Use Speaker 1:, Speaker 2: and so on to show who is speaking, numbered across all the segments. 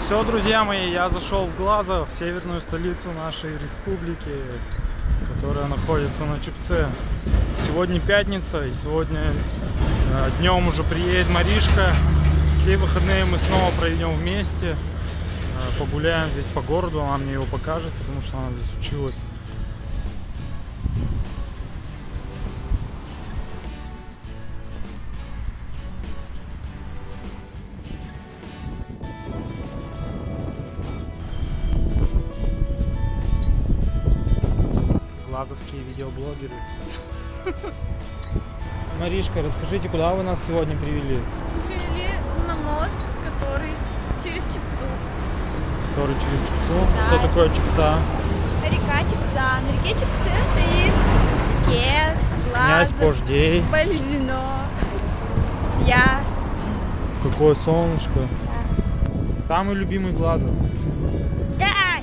Speaker 1: Все, друзья мои, я зашел в Глазов, в северную столицу нашей республики, которая находится на Чепце. Сегодня пятница, и сегодня днем уже приедет Маришка. Все выходные мы снова проведем вместе, погуляем здесь по городу, она мне его покажет, потому что она здесь училась. Глазовские видеоблогеры. Маришка, расскажите, куда вы нас сегодня привели?
Speaker 2: Привели на мост, который через Чепцу.
Speaker 1: Который через Чепцу?
Speaker 2: Да.
Speaker 1: Что такое Чепца?
Speaker 2: Река Чепца. На реке Чепце стоит Кес,
Speaker 1: Князь
Speaker 2: Глазов,
Speaker 1: Вождей.
Speaker 2: Бальзино. Я.
Speaker 1: Какое солнышко. Самый любимый Глазов.
Speaker 2: Да.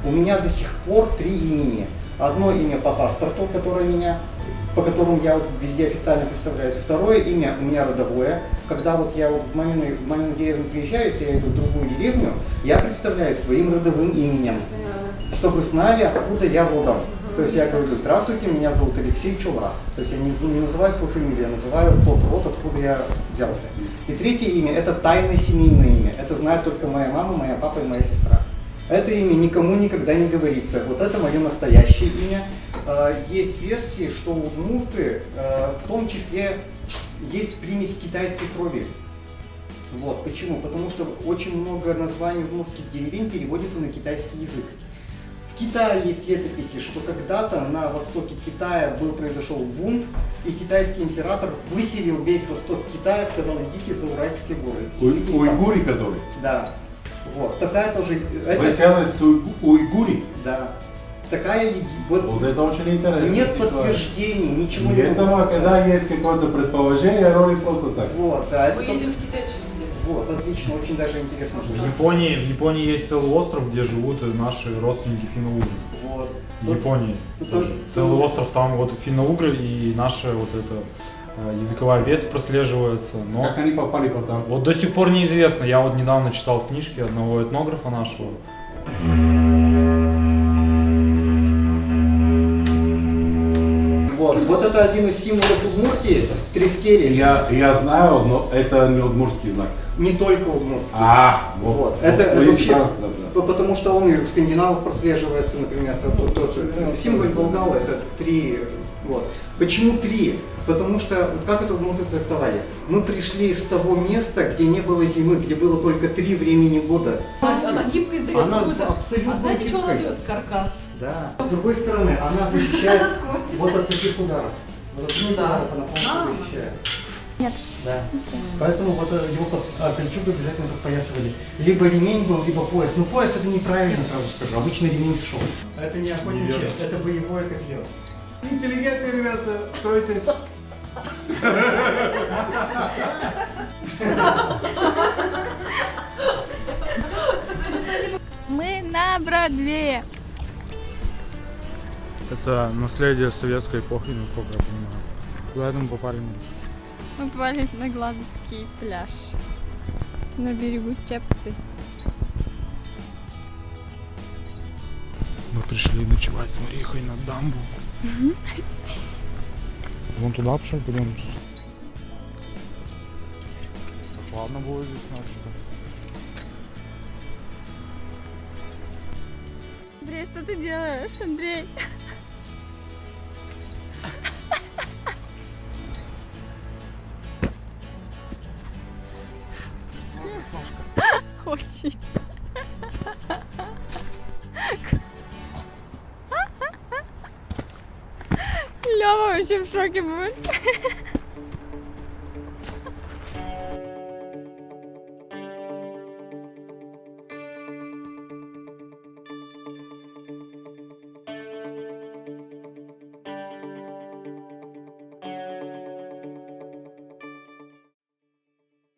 Speaker 3: У меня до сих пор 3 имени. Одно имя по паспорту, по которому я вот везде официально представляюсь. Второе имя у меня родовое. Когда вот я вот в мамину деревню приезжаю, если я иду в другую деревню, я представляюсь своим родовым именем, чтобы знали, откуда я родом. То есть я говорю: здравствуйте, меня зовут Алексей Чулак. То есть я не называю свою фамилию, я называю тот род, откуда я взялся. И третье имя — это тайное семейное имя. Это знает только моя мама, моя папа и моя сестра. Это имя никому никогда не говорится. Вот это мое настоящее имя. Есть версии, что удмурты в том числе есть примесь китайской крови. Вот. Почему? Потому что очень много названий удмуртских деревень переводится на китайский язык. В Китае есть летописи, что когда-то на востоке Китая произошел бунт, и китайский император выселил весь восток Китая, сказал: идите за Уральские горы.
Speaker 4: Уйгури, которые?
Speaker 3: Да. Вот. Такая тоже...
Speaker 4: Вы связаны с уйгури?
Speaker 3: Да. Такая
Speaker 4: вот это очень интересно.
Speaker 3: Нет подтверждений, ничего не
Speaker 4: этого, когда есть какое-то предположение, роли просто так.
Speaker 3: Вот, а это...
Speaker 5: Мы едем в Китай через неделю.
Speaker 3: Вот, отлично, очень даже интересно.
Speaker 1: В Японии есть целый остров, где живут наши родственники финно-угры.
Speaker 3: Вот.
Speaker 1: В Японии. Целый остров, там вот финно-угры и наша вот эта языковая ветвь прослеживается. Но
Speaker 4: как они попали потом?
Speaker 1: Вот до сих пор неизвестно. Я вот недавно читал в книжке одного этнографа нашего.
Speaker 3: Вот это один из символов Удмуртии, трескерис.
Speaker 4: Я знаю, но это не удмуртский знак.
Speaker 3: Не только удмуртский.
Speaker 4: Вот.
Speaker 3: Это вообще,
Speaker 4: да.
Speaker 3: потому что он и у скандинавов прослеживается, например, тот же символ Волгала, это 3. Вот. Почему 3? Потому что, как это удмурты трактовали? Мы пришли с того места, где не было зимы, где было только 3 времени года.
Speaker 5: Она гибкость дает
Speaker 3: Она
Speaker 5: какую-то.
Speaker 3: абсолютно
Speaker 5: А знаете, что она
Speaker 3: гибкость.
Speaker 5: дает? Каркас.
Speaker 3: Да. С другой стороны, она защищает вот от таких ударов. Вот от таких ударов она полностью защищает.
Speaker 2: Нет.
Speaker 3: Да. Поэтому вот его под кольчугу обязательно подпоясывали. Либо ремень был, либо пояс. Ну пояс — это неправильно, сразу скажу. Обычно ремень шел. Это не охотничье, это боевое копье.
Speaker 4: Интеллигентные ребята, стройтесь.
Speaker 2: Мы на Бродвее.
Speaker 1: Это наследие советской эпохи, насколько я понимаю. Куда мы попали?
Speaker 2: Мы попали на Глазовский пляж. На берегу Чепцы.
Speaker 1: Мы пришли ночевать с Марихой на дамбу. Вон туда пошел, пойдем. Так, ладно будет здесь ночью.
Speaker 2: Андрей, что ты делаешь, Андрей? Очень. Лёва вообще в шоке будет.